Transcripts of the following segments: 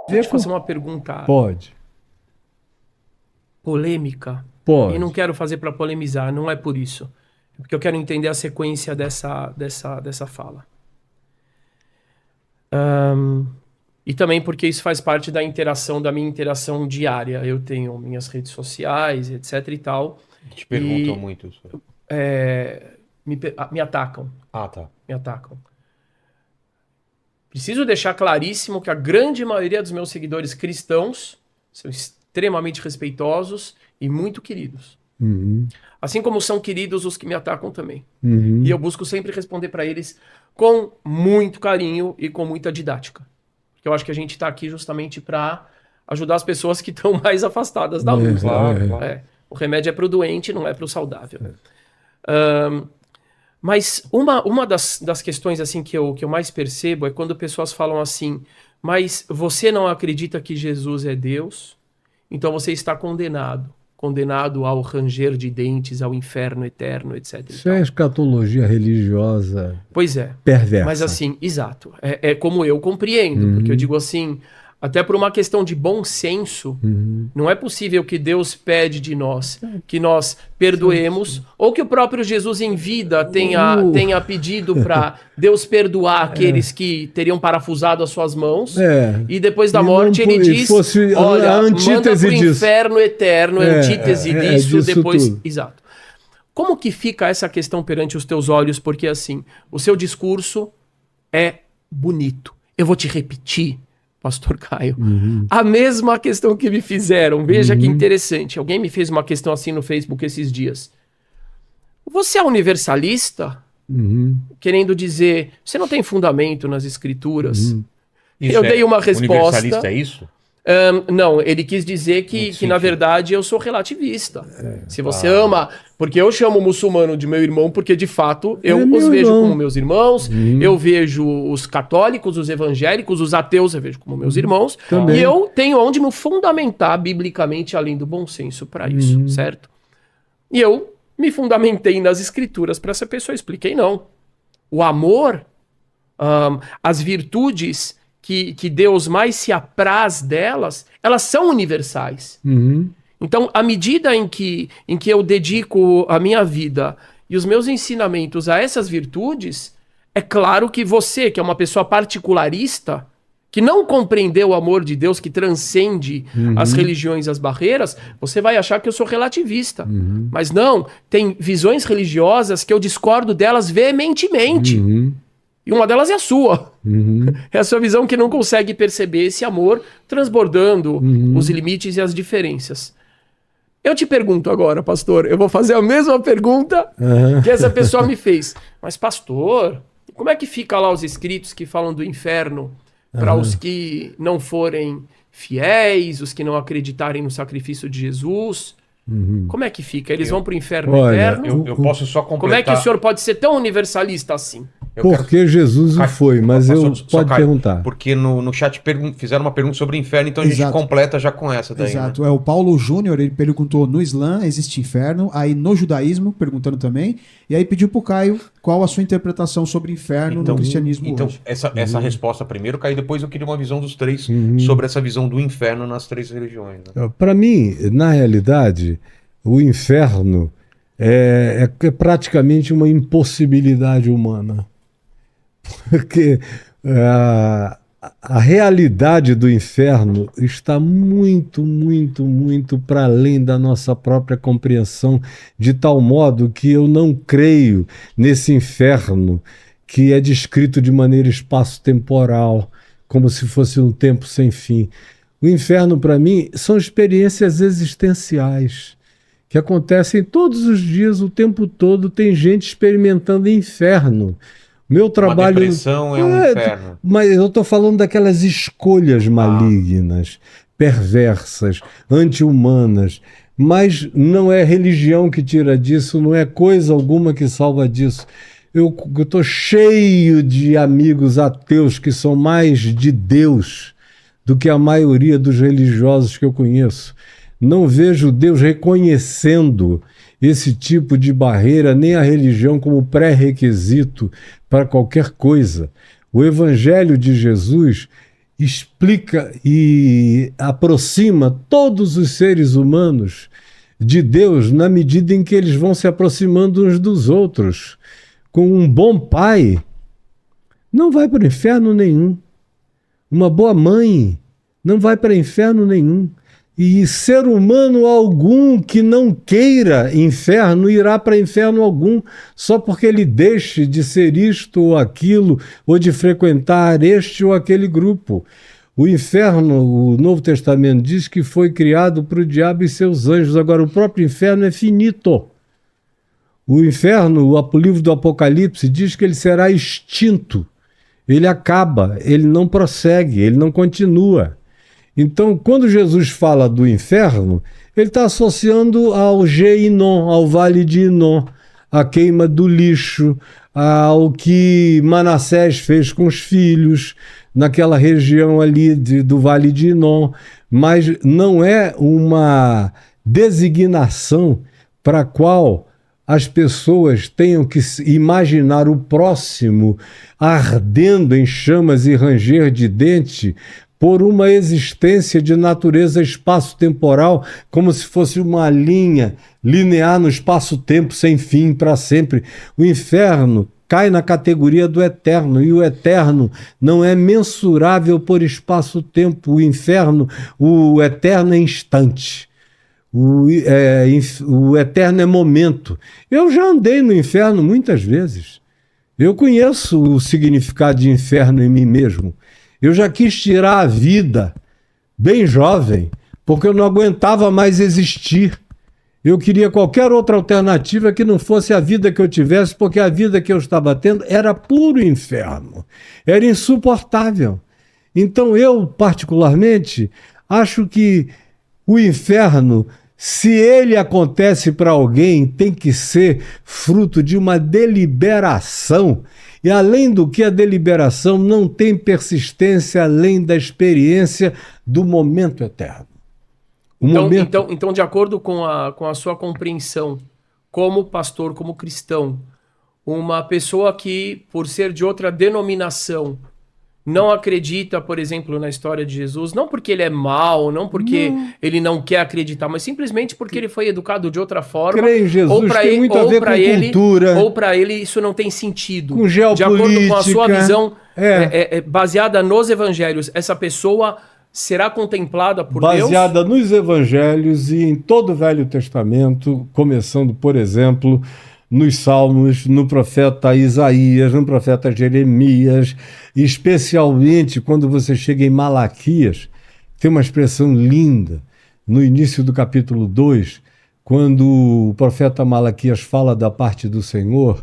Deixa eu te fazer uma pergunta Pode. polêmica. Pode. E não quero fazer para polemizar, não é por isso. É porque eu quero entender a sequência dessa fala. E também porque isso faz parte da minha interação diária. Eu tenho minhas redes sociais, etc e tal. Te perguntam muito isso. Me atacam. Ah, tá. Me atacam. Preciso deixar claríssimo que a grande maioria dos meus seguidores cristãos são extremamente respeitosos e muito queridos. Uhum. Assim como são queridos os que me atacam também. Uhum. E eu busco sempre responder para eles com muito carinho e com muita didática. Porque eu acho que a gente está aqui justamente para ajudar as pessoas que estão mais afastadas da luz. Claro. O remédio é para o doente, não é para o saudável. Mas uma das questões assim que eu mais percebo é quando pessoas falam assim, mas você não acredita que Jesus é Deus, então você está condenado ao ranger de dentes, ao inferno eterno, etc. Isso é escatologia religiosa. Pois é. Perversa. Mas assim, exato. É como eu compreendo, porque eu digo assim, até por uma questão de bom senso, não é possível que Deus pede de nós que nós perdoemos, ou que o próprio Jesus em vida tenha pedido para Deus perdoar aqueles que teriam parafusado as suas mãos, e depois da morte ele diz, olha, manda pro inferno eterno, antítese disso, depois... Tudo. Exato. Como que fica essa questão perante os teus olhos? Porque assim, o seu discurso é bonito. Eu vou te repetir, Pastor Caio, a mesma questão que me fizeram. Veja que interessante. Alguém me fez uma questão assim no Facebook esses dias. Você é universalista? Querendo dizer, você não tem fundamento nas escrituras? Eu dei uma resposta. Universalista é isso? Não, ele quis dizer que na verdade eu sou relativista. Se você ama, porque eu chamo o muçulmano de meu irmão, porque de fato eu os vejo como meus irmãos, eu vejo os católicos, os evangélicos, os ateus, eu vejo como meus irmãos, e eu tenho onde me fundamentar biblicamente, além do bom senso, para isso, certo? E eu me fundamentei nas escrituras para essa pessoa, expliquei não. O amor, as virtudes que Deus mais se apraz delas, elas são universais. Então, à medida em que eu dedico a minha vida e os meus ensinamentos a essas virtudes, é claro que você, que é uma pessoa particularista, que não compreendeu o amor de Deus que transcende as religiões e as barreiras, você vai achar que eu sou relativista. Mas não, tem visões religiosas que eu discordo delas veementemente. E uma delas é a sua. É a sua visão que não consegue perceber esse amor transbordando os limites e as diferenças. Eu te pergunto agora, pastor, eu vou fazer a mesma pergunta que essa pessoa me fez. Mas, pastor, como é que fica lá os escritos que falam do inferno para os que não forem fiéis, os que não acreditarem no sacrifício de Jesus? Como é que fica? Eles vão para o inferno eterno? Eu posso só completar... Como é que o senhor pode ser tão universalista assim? Porque Jesus o foi, mas pode perguntar. Porque no chat fizeram uma pergunta sobre o inferno, então a gente completa já com essa daí. Exato. Né? O Paulo Júnior, ele perguntou, no Islã existe inferno, aí no judaísmo, perguntando também, e aí pediu pro Caio qual a sua interpretação sobre inferno no cristianismo hoje. Essa resposta primeiro, Caio, depois eu queria uma visão dos três sobre essa visão do inferno nas três religiões. Né? Para mim, na realidade, o inferno é praticamente uma impossibilidade humana. Porque a realidade do inferno está muito, muito, muito para além da nossa própria compreensão, de tal modo que eu não creio nesse inferno que é descrito de maneira espaço-temporal, como se fosse um tempo sem fim. O inferno, para mim, são experiências existenciais que acontecem todos os dias, o tempo todo, tem gente experimentando inferno. Meu trabalho... Uma depressão é um inferno. Mas eu estou falando daquelas escolhas malignas, perversas, anti-humanas. Mas não é religião que tira disso, não é coisa alguma que salva disso. Eu estou cheio de amigos ateus que são mais de Deus do que a maioria dos religiosos que eu conheço. Não vejo Deus reconhecendo esse tipo de barreira, nem a religião como pré-requisito para qualquer coisa. O Evangelho de Jesus, explica e aproxima todos os seres humanos de Deus na medida em que eles vão se aproximando uns dos outros. Com um bom pai, não vai para o inferno nenhum. Uma boa mãe não vai para inferno nenhum. E ser humano algum que não queira inferno irá para inferno algum, só porque ele deixe de ser isto ou aquilo, ou de frequentar este ou aquele grupo. O inferno, o Novo Testamento diz que foi criado para o diabo e seus anjos. Agora, o próprio inferno é finito. O inferno, o livro do Apocalipse, diz que ele será extinto. Ele acaba, ele não prossegue, ele não continua. Então, quando Jesus fala do inferno, ele está associando ao Geinom, ao Vale de Inom, à queima do lixo, ao que Manassés fez com os filhos, naquela região ali do Vale de Inom, mas não é uma designação para a qual as pessoas tenham que imaginar o próximo ardendo em chamas e ranger de dente por uma existência de natureza espaço-temporal, como se fosse uma linha linear no espaço-tempo sem fim para sempre. O inferno cai na categoria do eterno, e o eterno não é mensurável por espaço-tempo. O inferno, o eterno é instante. O eterno é momento. Eu já andei no inferno muitas vezes. Eu conheço o significado de inferno em mim mesmo. Eu já quis tirar a vida bem jovem, porque eu não aguentava mais existir. Eu queria qualquer outra alternativa que não fosse a vida que eu tivesse, porque a vida que eu estava tendo era puro inferno. Era insuportável. Então eu, particularmente, acho que o inferno, se ele acontece para alguém, tem que ser fruto de uma deliberação. E além do que a deliberação não tem persistência além da experiência do momento eterno. Então, de acordo com a sua compreensão, como pastor, como cristão, uma pessoa que, por ser de outra denominação, não acredita, por exemplo, na história de Jesus, não porque ele é mau, não porque ele não quer acreditar, mas simplesmente porque ele foi educado de outra forma. Crê em Jesus, ou tem muito a ver com cultura. Ou para ele isso não tem sentido. Com geopolítica. De acordo com a sua visão baseada nos evangelhos, essa pessoa será contemplada por Deus? Baseada nos evangelhos e em todo o Velho Testamento, começando, por exemplo, nos Salmos, no profeta Isaías, no profeta Jeremias, especialmente quando você chega em Malaquias, tem uma expressão linda, no início do capítulo 2, quando o profeta Malaquias fala da parte do Senhor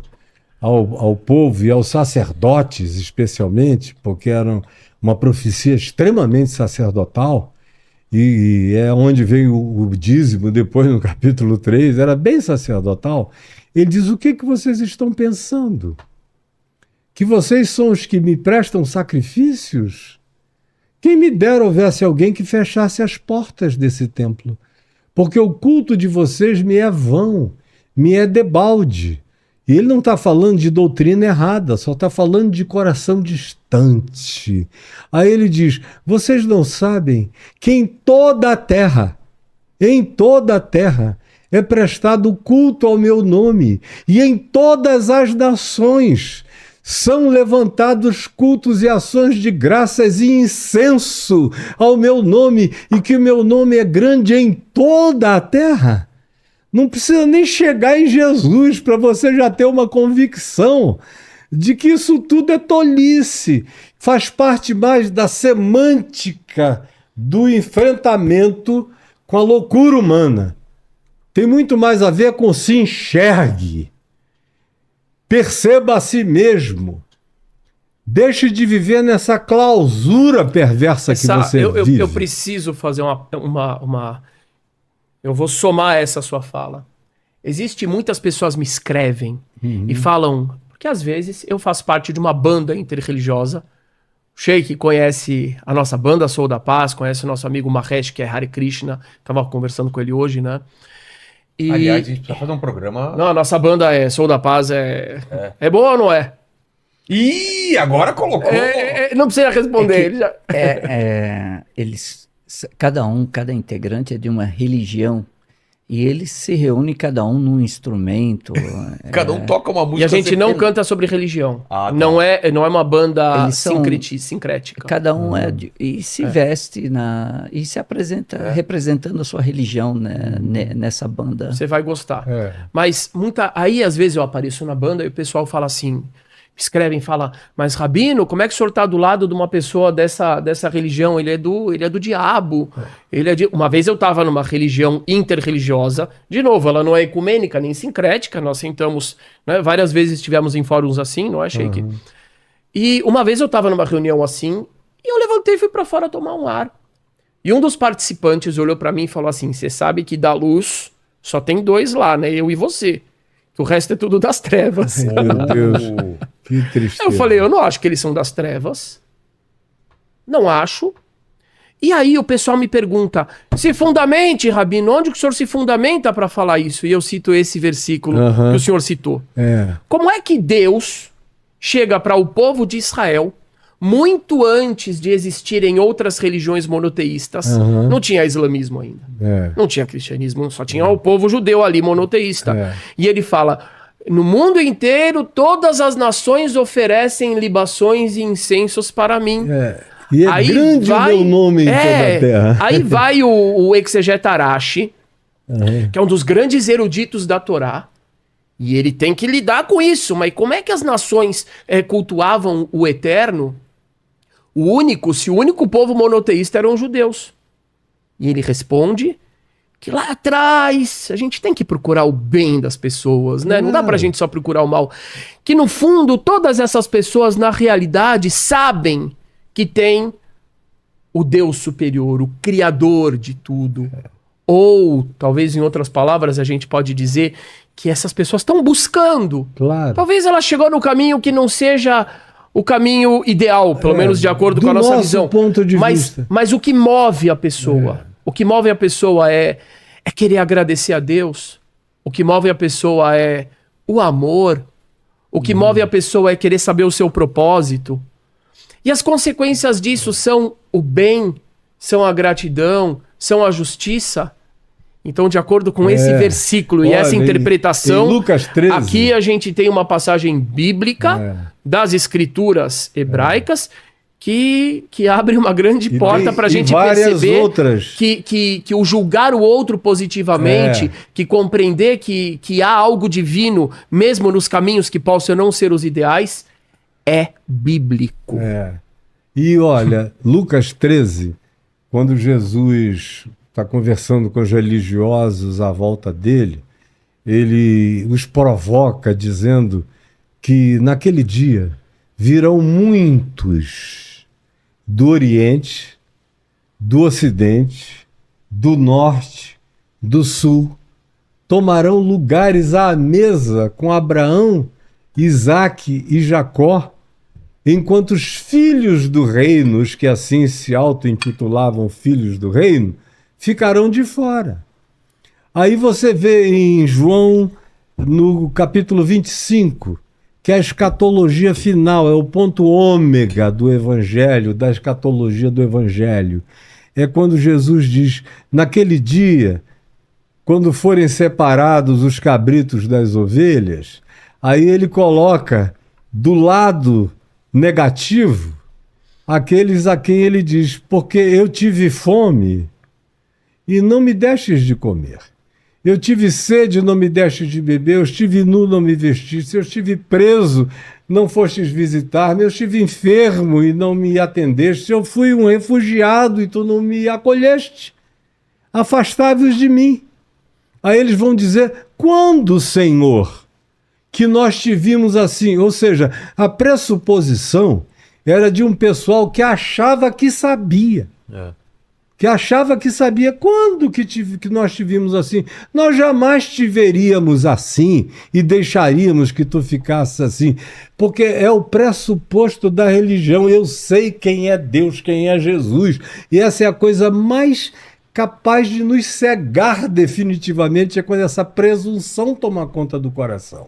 ao povo e aos sacerdotes especialmente, porque eram uma profecia extremamente sacerdotal, e é onde vem o dízimo, depois no capítulo 3, era bem sacerdotal. Ele diz: o que vocês estão pensando? Que vocês são os que me prestam sacrifícios? Quem me dera houvesse alguém que fechasse as portas desse templo, porque o culto de vocês me é vão, me é debalde. E ele não está falando de doutrina errada, só está falando de coração distante. Aí ele diz: vocês não sabem que em toda a terra, é prestado culto ao meu nome, e em todas as nações são levantados cultos e ações de graças e incenso ao meu nome, e que o meu nome é grande em toda a terra. Não precisa nem chegar em Jesus para você já ter uma convicção de que isso tudo é tolice. Faz parte mais da semântica do enfrentamento com a loucura humana. Tem muito mais a ver com se enxergue. Perceba a si mesmo. Deixe de viver nessa clausura perversa que você vive. Eu preciso fazer Eu vou somar essa sua fala. Muitas pessoas me escrevem e falam, porque às vezes eu faço parte de uma banda interreligiosa. O Sheik conhece a nossa banda Sou da Paz, conhece o nosso amigo Mahesh, que é Hare Krishna. Estava conversando com ele hoje, né? Aliás, a gente precisa fazer um programa... Não, a nossa banda Sou da Paz é boa ou não é? Ih, agora colocou. Não precisa responder. Ele já... Cada integrante é de uma religião. E eles se reúnem cada um num instrumento. Cada um toca uma música. E a gente não canta sobre religião. Ah, tá. Não é uma banda sincrética. Cada um e se veste e se apresenta representando a sua religião, né, nessa banda. Você vai gostar. Mas aí às vezes eu apareço na banda e o pessoal fala assim, escrevem, fala, mas Rabino, como é que o senhor está do lado de uma pessoa dessa religião? Ele é do diabo. Uma vez eu estava numa religião interreligiosa, de novo, ela não é ecumênica nem sincrética, nós sentamos, né, várias vezes estivemos em fóruns assim, não é, Sheik? E uma vez eu estava numa reunião assim, e eu levantei e fui para fora tomar um ar. E um dos participantes olhou para mim e falou assim, você sabe que da luz só tem 2 lá, né, eu e você. O resto é tudo das trevas. Meu Deus, que tristeza. Eu falei, eu não acho que eles são das trevas. Não acho. E aí o pessoal me pergunta, se fundamente, Rabino, onde que o senhor se fundamenta para falar isso? E eu cito esse versículo que o senhor citou. Como é que Deus chega para o povo de Israel, muito antes de existirem outras religiões monoteístas, não tinha islamismo ainda, não tinha cristianismo, só tinha o povo judeu ali monoteísta. E ele fala, no mundo inteiro todas as nações oferecem libações e incensos para mim. E é aí grande o meu nome em toda a terra. Aí vai o exegeta Arashi, que é um dos grandes eruditos da Torá, e ele tem que lidar com isso. Mas como é que as nações cultuavam o eterno? Se o único povo monoteísta eram os judeus. E ele responde que lá atrás a gente tem que procurar o bem das pessoas, né? Não dá pra gente só procurar o mal. Que no fundo todas essas pessoas na realidade sabem que tem o Deus superior, o criador de tudo. Ou, talvez em outras palavras, a gente pode dizer que essas pessoas estão buscando. Claro. Talvez ela chegou no caminho que não seja o caminho ideal, pelo menos de acordo com a nossa visão. Ponto de vista. Mas o que move a pessoa, o que move a pessoa é querer agradecer a Deus. O que move a pessoa é o amor. O que move a pessoa é querer saber o seu propósito. E as consequências disso são o bem, são a gratidão, são a justiça. Então, de acordo com esse versículo e essa interpretação, em Lucas 13, aqui a gente tem uma passagem bíblica das escrituras hebraicas que abre uma grande porta para a gente perceber que o julgar o outro positivamente, que compreender que há algo divino, mesmo nos caminhos que possam não ser os ideais, é bíblico. E olha, Lucas 13, quando Jesus está conversando com os religiosos à volta dele, ele os provoca dizendo que naquele dia virão muitos do Oriente, do Ocidente, do Norte, do Sul, tomarão lugares à mesa com Abraão, Isaque e Jacó, enquanto os filhos do reino, os que assim se auto-intitulavam filhos do reino, ficarão de fora. Aí você vê em João, no capítulo 25, que a escatologia final é o ponto ômega do evangelho, da escatologia do evangelho. É quando Jesus diz, naquele dia, quando forem separados os cabritos das ovelhas, aí ele coloca do lado negativo aqueles a quem ele diz, porque eu tive fome e não me destes de comer. Eu tive sede e não me destes de beber. Eu estive nu, não me vestiste. Eu estive preso, não fostes visitar-me. Eu estive enfermo e não me atendeste. Eu fui um refugiado e tu não me acolheste. Afastai-vos de mim. Aí eles vão dizer, quando, Senhor, que nós te vimos assim? Ou seja, a pressuposição era de um pessoal que achava que sabia. Que achava que sabia. Quando que nós te vimos assim? Nós jamais te veríamos assim e deixaríamos que tu ficasses assim. Porque é o pressuposto da religião. Eu sei quem é Deus, quem é Jesus. E essa é a coisa mais capaz de nos cegar definitivamente, é quando essa presunção toma conta do coração.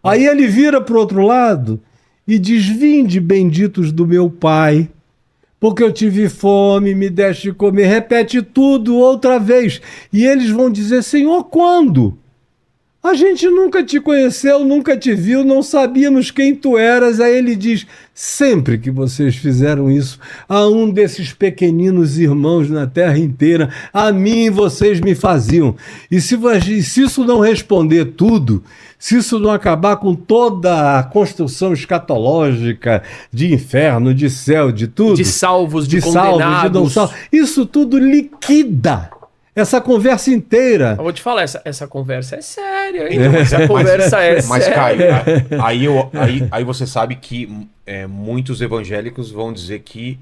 Aí ele vira para o outro lado e diz: vinde, benditos do meu Pai, porque eu tive fome, me deste de comer. Repete tudo outra vez. E eles vão dizer: Senhor, quando? A gente nunca te conheceu, nunca te viu, não sabíamos quem tu eras. Aí ele diz: sempre que vocês fizeram isso a um desses pequeninos irmãos na terra inteira, a mim vocês me faziam. E se isso não responder tudo, se isso não acabar com toda a construção escatológica de inferno, de céu, de tudo... De salvos, de condenados, condenados. de não salvos, isso tudo liquida essa conversa inteira. Eu vou te falar, essa conversa é séria, hein? Essa conversa mas, séria. Caio, aí você sabe que muitos evangélicos vão dizer que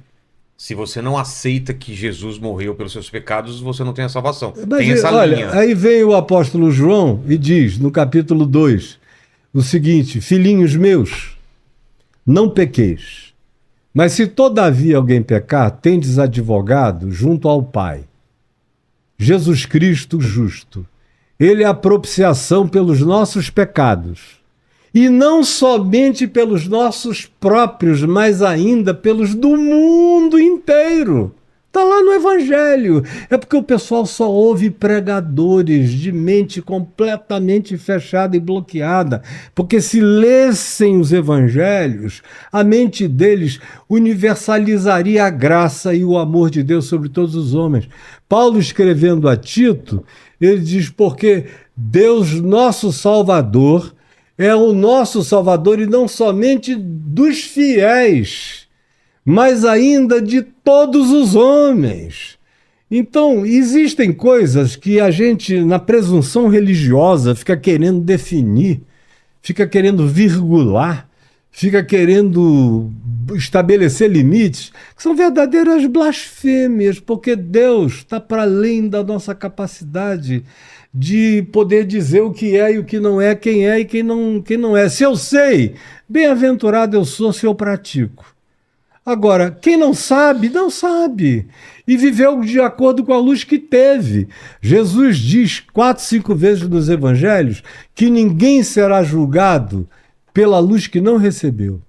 se você não aceita que Jesus morreu pelos seus pecados, você não tem a salvação. Mas, tem essa olha, linha. aí vem o apóstolo João e diz, no capítulo 2, o seguinte: filhinhos meus, não pequeis, mas se todavia alguém pecar, tendes advogado junto ao Pai, Jesus Cristo justo. Ele é a propiciação pelos nossos pecados. E não somente pelos nossos próprios, mas ainda pelos do mundo inteiro. Está lá no Evangelho. É porque o pessoal só ouve pregadores de mente completamente fechada e bloqueada. Porque se lessem os Evangelhos, a mente deles universalizaria a graça e o amor de Deus sobre todos os homens. Paulo, escrevendo a Tito, ele diz: porque Deus, nosso Salvador, é o nosso Salvador, e não somente dos fiéis, mas ainda de todos os homens. Então, existem coisas que a gente, na presunção religiosa, fica querendo definir, fica querendo virgular, fica querendo estabelecer limites, que são verdadeiras blasfêmias, porque Deus está para além da nossa capacidade de poder dizer o que é e o que não é, quem é e quem não é. Se eu sei, bem-aventurado eu sou se eu pratico. Agora, quem não sabe, não sabe. E viveu de acordo com a luz que teve. Jesus diz 4, 5 vezes nos evangelhos que ninguém será julgado pela luz que não recebeu.